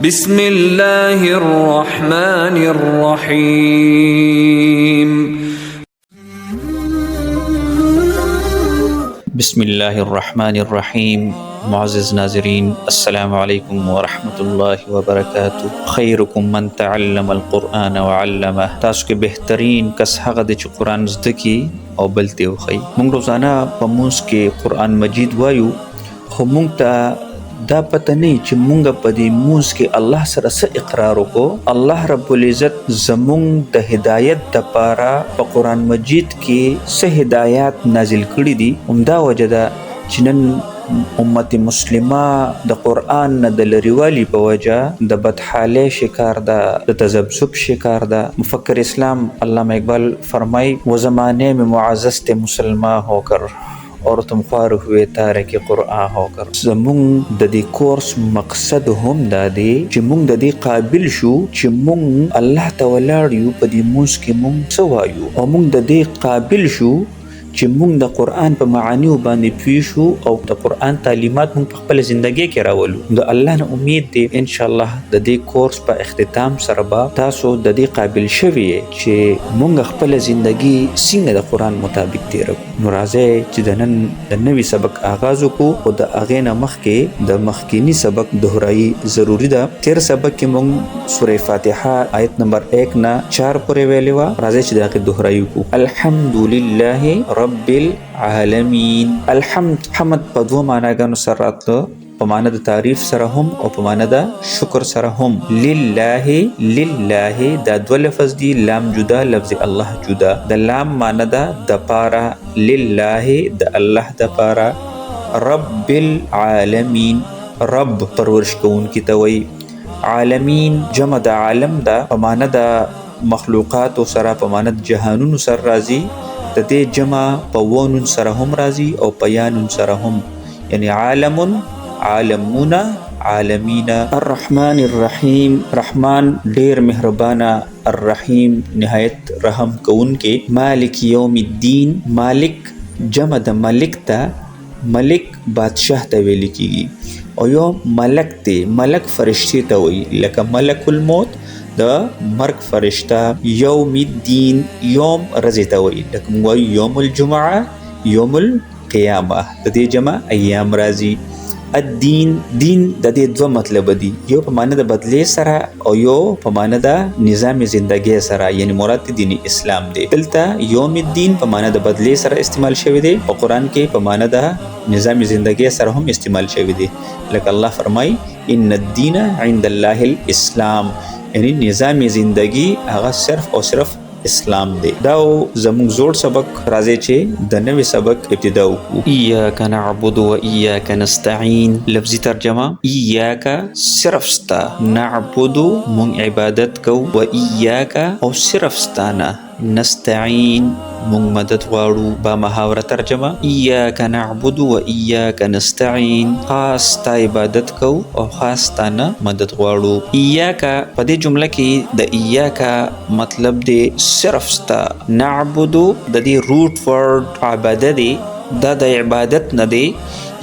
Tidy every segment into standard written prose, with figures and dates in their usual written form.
بسم الله الرحمن الرحيم. بسم الله الرحمن الرحیم. معزز ناظرین، السلام علیکم ورحمۃ اللہ وبرکاتہ. خیرکم من تعلم القرآن وعلمه. تاسو کې بهترین کس هغه دی چې قرآن زده کی او بل ته وښيي. موږ روزانه په مونځ کې قرآن مجید وایو، خو موږ ته دا پته نه چې مونږ په دې مونځ کې الله سره څه اقرار وکړو. الله رب العزت زمونږ د هدایت دپاره په قرآن مجید کې څه هدایات نازل کړي دي. همدا وجه ده چې نن امت مسلمه د قرآن نه د لرېوالي په وجه د بدحالۍ شکار ده، د تذبذب شکار ده. مفکر اسلام علامہ اقبال فرمائی، وہ زمانے میں معزز تھے مسلمان ہو کر اور تم خوار ہوئے تارک قرآن ہو کر. زمونږ د دې کورس مقصد هم دا دی چې مونږ د دې قابل شو چې مونږ الله ته ولاړ یو، په دې مونځ کې مونږ څه وایو، او مونږ د دې قابل شو چې مونږ د قرآن په معانیو باندې پوه شو او د قرآن تعلیمات مونږ په خپل زندګۍ کې راولو. د الله نه امید دی ان شاء الله د دې کورس په اختتام سره به تاسو د دې قابل شوي چې مونږ خپل زندګي څنګه د قرآن مطابق تیرو. نو راځئ چې د نن د نوي سبق آغاز وکړو، او د هغې نه مخکې د مخکینی سبق دهرایي ضروري ده. تیر سبق کې مونږ سوره فاتحه آیت نمبر 1 نه 4 پورې ویلې وه. راځئ چې د هغې دهرایي وکړو. الحمدلله رب العالمین. حمد په دوه معناګانو سره راتلو، په معنی د تعریف سره هم او په معنی د شکر سره هم. لله دا دوه لفظ دی، لام جدا، لفظ الله جدا. د لام معنی ده د پاره، لله د الله د پاره. رب العالمین، رب پرورش کوونکی ته وایي. عالمین جمع د عالم ده، په معنی د مخلوقات سره، په معنی د جهانونو سره راځي. د دې جمع په وونون سره هم راځي او په یانون سره هم، یعنی عالم، عالمون، عالمین. الرحمن الرحیم، رحمان ډیر مهربانه، الرحیم نهایت رحم کوونکی. مالک یوم الدین، مالک جمع د ملک ته، ملک بادشاہ ته ویل کیږي. او یو ملک دی، ملک فرشتي ته وایي، لکه ملک الموت د مرګ فرشته. یوم الدین یوم رضی ته وایي، لکه موږ وایو یوم الجمعه، یوم القیامه، د دې جمع ایام راځي. الدین، دین د دې دوه مطلب دي، یو په معنی د بدلې سره او یو په معنی د نظام زندګۍ سره، یعنی مراد دین اسلام دی. دلته یوم الدین په معنی د بدلې سره استعمال شوی دی، او قرآن کې په معنی د نظام زندګۍ سره هم استعمال شوی دی. لکه الله فرمای ان الدین عند الله الاسلام، یعنی نظام زندگی هغه صرف او صرف اسلام دی. دا زموږ زوړ سبق. راځي چې د نوي سبق ابتدا وکړو. ایاک نعبد و ایاک نستعین. لفظي ترجمه، ایاک صرف ستا، نعبد مونږ عبادت کو، و ایاک او صرف ستانه، نستعین مونږ مدد غواړو. با محاوره ترجمه، ایاک نعبد و ایاک نستعین، خاص تا عبادت کو او خاص تا نه مدد غواړو. ایاک په دې جمله کې د ایاک مطلب دی صرف ستا. نعبد د دې روټ ورډ عباده دی، دا د عبادت نه دی،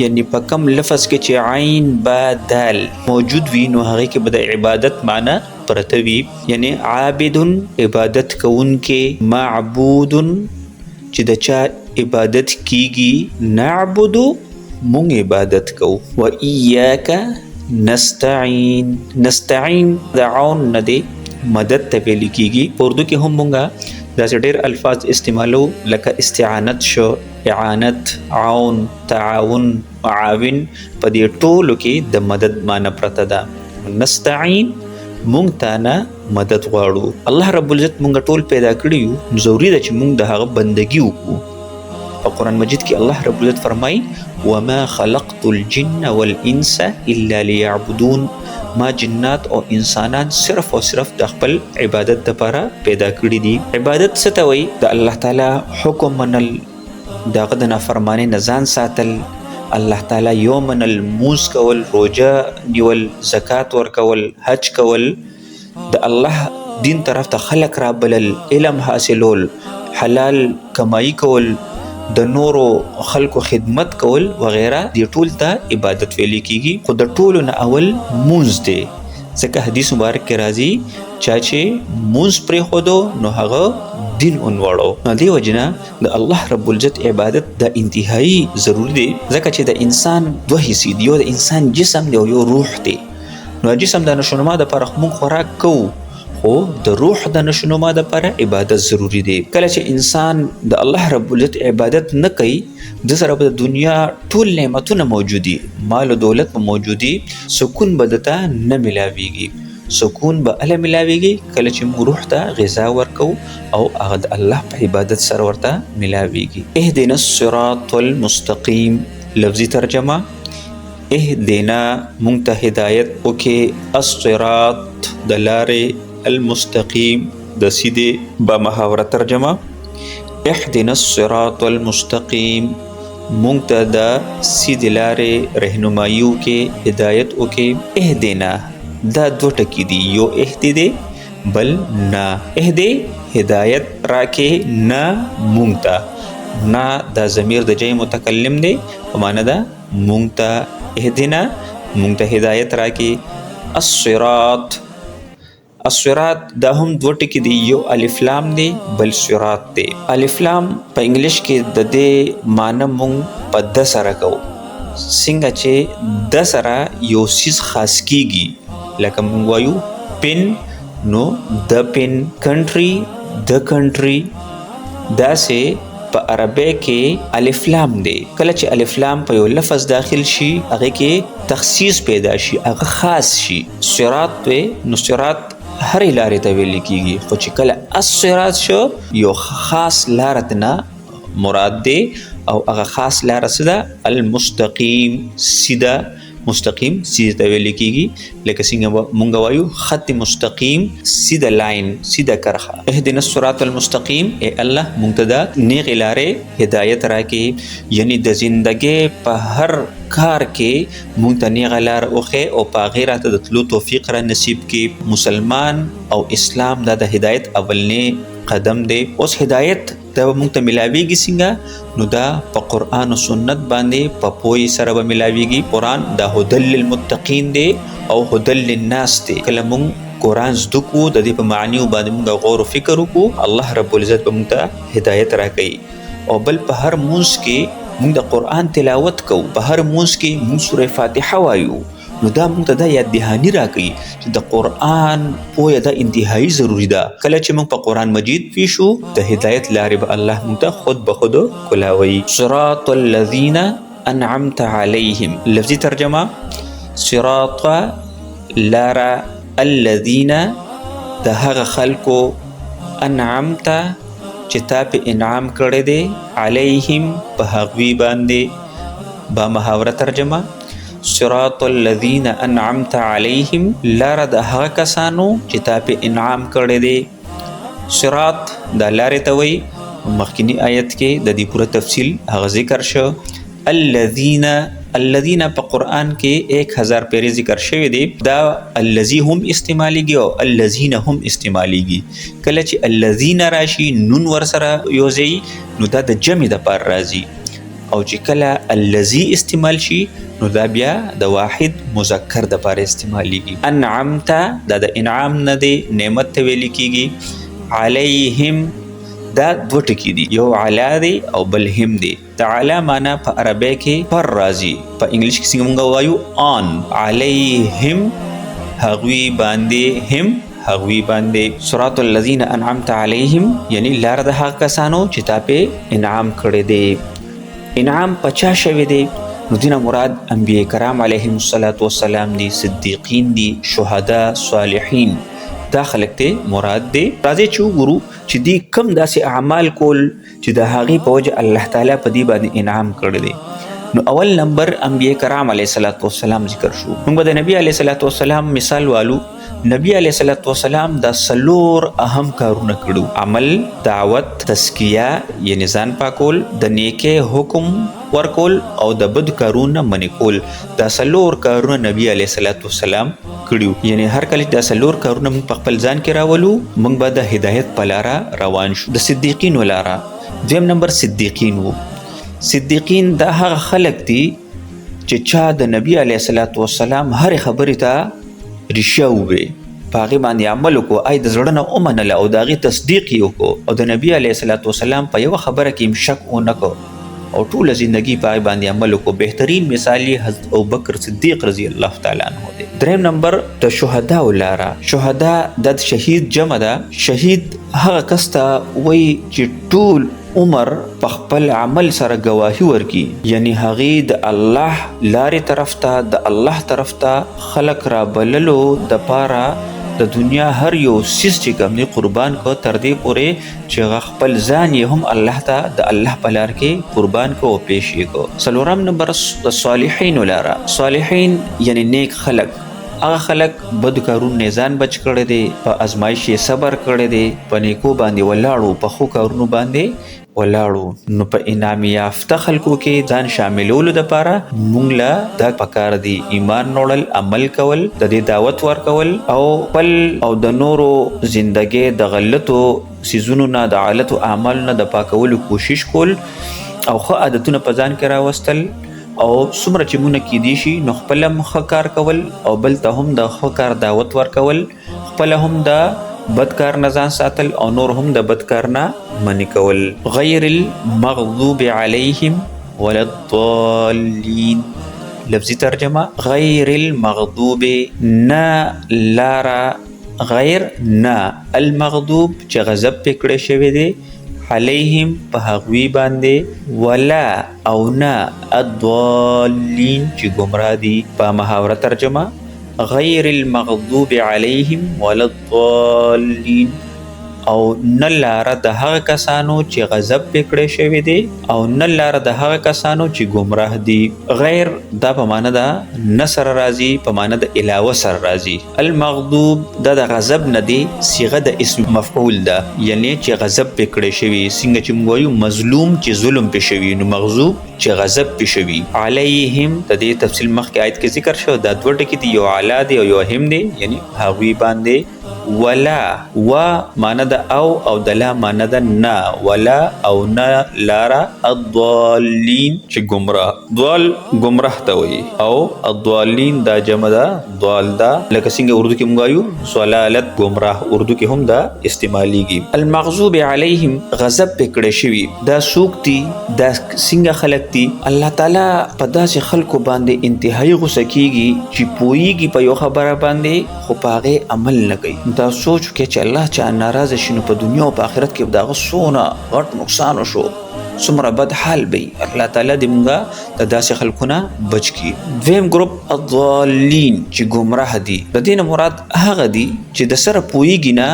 یعنی په کم لفظ کې چې عین با دال موجود وي نو هغه کې به د عبادت معنی پرته وي. یعنی عابد عبادت کوونکی، معبود چې د چا عبادت کیږي، نعبد مونږ عبادت کوو. و ایاک نستعین، نستعین د عون نه دی، مدد ته ویل کیږي. په اردو کې هم مونږه داسې ډېر الفاظ استعمالو، لکه استعانت شو، اعانت، عون، تعاون، معاون. په دې ټولو کې د مدد معنی پرته ده. نستعین مونږ ته نه مدد غواړو. الله رب العزت مونږ ټول پیدا کړي یو، نو ضروري ده چې مونږ د هغه بندګي وکړو. په قرآن مجید کې الله رب العزت فرمایي وما خلقت الجن والانس الا ليعبدون، ما جنات او انسانان صرف او صرف د خپل عبادت لپاره پیدا کړي دي. عبادت څه ته وایي؟ د الله تعالی حکم منل، دغه د نافرمانۍ نه ځان ساتل، الله تعالی یو منل، مونځ کول، روژه نیول، زکات ورکول، حج کول، د الله دین طرف ته خلق را بلل، علم حاصلول، حلال کمائی کول، د نورو خلکو خدمت کول وغیره، دی ټول ته عبادت ویل کیږي. خو د ټولو نه اول مونځ دی. ځکه حدیث مبارک کې راځي چا چې مونځ پرېښودو نو هغه دین ونوړو. نو دې وجې نه د الله رب العزت عبادت د انتهایی ضروري دی، ځکه چې د انسان دوه حصې دي، یو د انسان جسم دی او یو روح دی. نو جسم د نشونما دپاره موږ خوراک کوو، خو د روح د نشونما دپاره عبادت ضروري دی. کله چې انسان د الله رب العزت عبادت نه کوي، د سره به د دنیا ټول نعمتونه موجودي، مال او دولت به موجودي، سکون به دته نه ملاویږي. سکون به اله ملاویږي کله چې موږ روح ته غذا ورکو او هغه د الله په عبادت سره ورته ملاویږي. اهدنا الصراط المستقیم لفظي ترجمه، اهدنا مونږ ته هدایت وکې، الصراط د لارې، المستقیم د سیدې با محاوره ترجمه. اهدنا الصراط المستقیم مونږ ته د سیدې لارې رهنمایي وکې، هدایت وکې. اهدنا دا دو ټکي دي، یو اهدی دی بل نه. اهدی هدایت راکې، نه مونږ ته، نه دا ضمیر د جای متکلم دی په معنا ده مونږ ته. اهدنا مونږ ته هدایت راکې. الصراط، الصراط دا هم دو ټکي دي، یو الف لام دی بل صراط دی. الف لام په انګلیش کې د دې معنی مونږ په د سره کوو، څنګه چې د سره یو سیز خاص کیږي، لکه مونږ وایو پن، نو د پن، کنټری د کنټری. داسې په عربی کې الف لام دی. کله چې الف لام په یو لفظ داخل شي هغه کې تخصیص پیدا شي، هغه خاص شي. صراط وی نو صراط هرې لارې ته ویل کیږي، خو چې کله الصراط شو یو خاص لارې نه مراد دی او هغه خاص لاره څه ده؟ المستقیم، سیده. مستقیم سیده ته ویل کیږي، لکه څنګه مونږ وایو خط مستقیم، سیده لاین، سیده کرخه. اهدنا الصراط المستقیم، ای الله مونږ ته د نیغې لارې هدایت راکې، یعنی د زندګۍ په هر کار کې مونږ ته نیغه لار وښیې او په هغې راته د تلو توفیق را نصیب کړي. مسلمان او اسلام دا د هدایت اولنی قدم دی. اوس هدایت دا به مونږ ته ملاویږي څنګه؟ نو دا په قرآن او سنت باندې په پوهې سره به ملاویږي. قرآن دا هدل للمتقین دی او هدل للناس دی. کله مونږ قرآن زده کړو، د دې په معنیو باندې مونږ غور او فکر وکړو، الله رب العزت به مونږ ته هدایت راکوي. او بل په هر مونځ کې مونږ د قرآن تلاوت کوو، په هر مونځ کې مونږ سورة فاتحه وایو، نو دا مونږ ته دا یاد دهاني راکوي چې د قرآن پوهه دا انتهایی ضروري ده. کله چې مونږ په قرآن مجید پوه شو، د هدایت لارې به الله مونږ ته خود به خود کولاوي. صراط الذین انعمت علیهم لفظي ترجمه، صراط لارا الذین د هغه خلکو انعمت چې تا په انعام کړی دی، علیهم په هغوی باندې. با محاوره ترجمه، صراط الذین انعمت علیهم لاره د هغه کسانو چې تا په انعام کړی دی. صراط دا لارې ته وایي. مخکینی آیت کې د دې پوره تفصیل هغه ذکر شو. الذین په قرآن کې 1000 پیرې ذکر شوی دی. دا الذی هم استعمالیږي او الذین هم استعمالیږي. کله چې الذین راشي نون ورسره یوځي نو دا د جمع دپاره راځي، او چې کله الذی استعمال شي نو دا بیا د واحد مذکر دپاره استعمالیږي. انعمت دا د انعام نه دی، نعمت ته ویل کیږي. علیهم دا دو ټکي دي، یو علا دی او بل هم دی. د علا معنا په عربی کې پر راځي، په انګلیش کې څنګه مونږ وایو آن. علیهم هغوی باندې، هم هغوی باندې. صراط الذین انعمت علیهم یعنی لار د هغه کسانو چې تا په انعام کړی دی. انعام په چا شوی دی؟ نو دینه مراد انبیاء کرام علیهم السلام دي، صدیقین دي، شهدا، صالحین. دا خلک ته مراد دی. راځي چې وګورو چې دی کم داسې اعمال کول چې د هغې په وجه الله تعالی په دې باندې انعام کړی دی. نو اول نمبر انبیاء کرام علیه السلام ذکر شو. موږ به د نبی علیه السلام مثال والو. نبی علیه السلام دا 4 اهم کارونه کړو: عمل، دعوت، تزکیه یعنی ځان پاکول، د نیکه حکم ورکول او د بد کارونه منې کول. دا 4 کارونه نبی علیه السلام کړیو. یعنی هر کله دا 4 کارونه موږ په خپل ځان کې راولو، موږ به د هدایت په لاره روان شو. د صدیقینو لاره. دویم نمبر صدیقین وو. صدیقین دا هغه خلک دي چې چا د نبی علیه السلام هر خبرې ته رښتیا ووایي، په هغې باندې عمل وکړو، د زړه نه ومنله او د هغې تصدیق یې وکړو او د نبي علیه الصلاة والسلام په یوه خبره کې هم شک ونه کړو او ټوله زندگی په هغې باندې عمل وکړو. بهترین مثال یې حضرت ابوبکر صدیق رضی الله تعالی عنه دی. دریم نمبر د شهداو لاره. شهدا د شهید جمع ده. شهید هغه کس ته وایي چې ټول عمر په خپل عمل سره گواهی ورکي، یعنی هغې د الله لارې طرف ته، د الله طرف ته خلق را بللو د پاره د دنیا هر یو سیز چې کوم دی قربان کو، تر دې پورې چې هغه خپل ځان یې هم الله ته د الله په لار کې قربان کو او پیش یې کو. څلورم نمبر د صالحینو لاره. صالحین یعنی نیک خلق. هغه خلق بدو کارونو نه ځان بچ کړی دی، په ازمایش یې صبر کړی دی، په نیکو باندې ولاړو، په ښو کارونو باندې ولاړو. نو په انعام یافته خلکو کې ځان شاملولو دپاره مونږ له دا پکار دی ایمان وړل، عمل کول، د دې دعوت ورکول او خپل او د نورو زندګۍ د غلطو څیزونو نه، د غلطو اعمالو نه د پاکولو کوشش کول او ښه عادتونه په ځان کې راوستل او څومره چې مونږ کیدی شي نو خپله هم ښه کار کول او بل ته هم د ښه کار دعوت ورکول، خپله هم د بد کار نه ځان ساتل او نور هم د بد کار نه منع کول. غیر المغضوب علیهم ولا الضالین. لفظی ترجمه: غیر المغضوب، نه لارا، غیر نه، المغضوب چې غضب پې کړی شوی دی، علیهم په هغوی باندې، ولا او نه، الضالین چې ګمراه دي. په محاوره ترجمه: غیر المغضوب علیهم ولا الضالین، او نه لاره د هغه کسانو چې غضب پې کړی شوی دی او نه لاره د هغه کسانو چې ګمراه دي. غیر دا په معنی ده نه سره راځي، په معنی د علاوه سره راځي. المغضوب دا د غضب نه دی، صیغه د اسم مفعول ده، یعنی چې غضب پې کړی شوي. څنګه چې موږ وایو مظلوم چې ظلم پې شوي، نو مغضوب چې غضب پې شوي. علیهم د دې تفصیل مخکې آیت کې ذکر شو، دا دوه ټکي دي، یو علا دی او یو هم دی، یعنی هغوی باندې. ولا و معنی د او د لا معنی د نه، ولا او نه لاره. الضالین چې ګمراه، ضال ګمراه ته وایي او الضالین دا جمع ده، ضال ده، لکه څنګه اردو کې موږ وایو ضلالت، ګمراه، اردو کې هم دا استعمالیږي. المغضوب علیهم غضب پې کړی شوي، دا څوک دي؟ دا څنګه خلک دي؟ الله تعالی په داسې خلکو باندې انتهایی غوسه کیږي چې پوهیږي په یو خبره باندې خو په هغې عمل نه کوي. دا سوچ وکړئ چې الله چا ناراضه شي نو په دنیا او په آخرت کې به د هغه څونه غټ نقصان وشو، څومره بد حال به وي. الله تعالی دې موږ د داسې خلکو نه بچ کړي. دویم ګروپ الضالین چې ګمراه دي. د دې نه مراد هغه دي چې د سره پوهیږي نه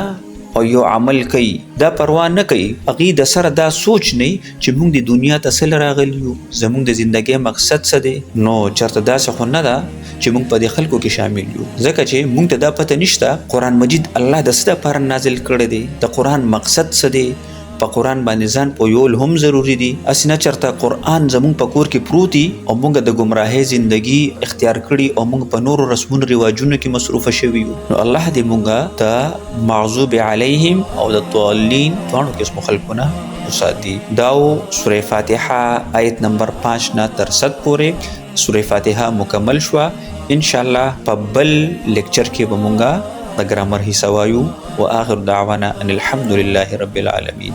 او یو عمل کوي، دا پروا نه کوي، هغې د سره دا سوچ نه چې موږ د دنیا ته څه راغلي یو، زموږ د زندګۍ مقصد څه دی. نو چېرته داسې خو نه ده چې موږ په دې خلکو کې شامل یو، ځکه چې موږ ته دا پته نشته قرآن مجید الله د څه دپاره نازل کړی دی، د قرآن مقصد څه دی. په قرآن باندې ځان پوهول هم ضروري دي. هسې نه چېرته قرآن زموږ په کور کې پروت وي او موږ د ګمراهۍ زندګي اختیار کړي او موږ په نورو رسمونو رواجونو کې مصروفه شوي یو. نو الله دې موږ د مغضوب علیهم او د ضالین دواړو قسمو خلکو نه وساتي. دا سوره فاتحه آیت نمبر 5 نه تر 7 پورې سوره فاتحه مکمل شوه. انشاءالله په بل لیکچر کې به مونږه د ګرامر حصه وایو. و آخر دعوانا ان الحمد لله رب العالمین.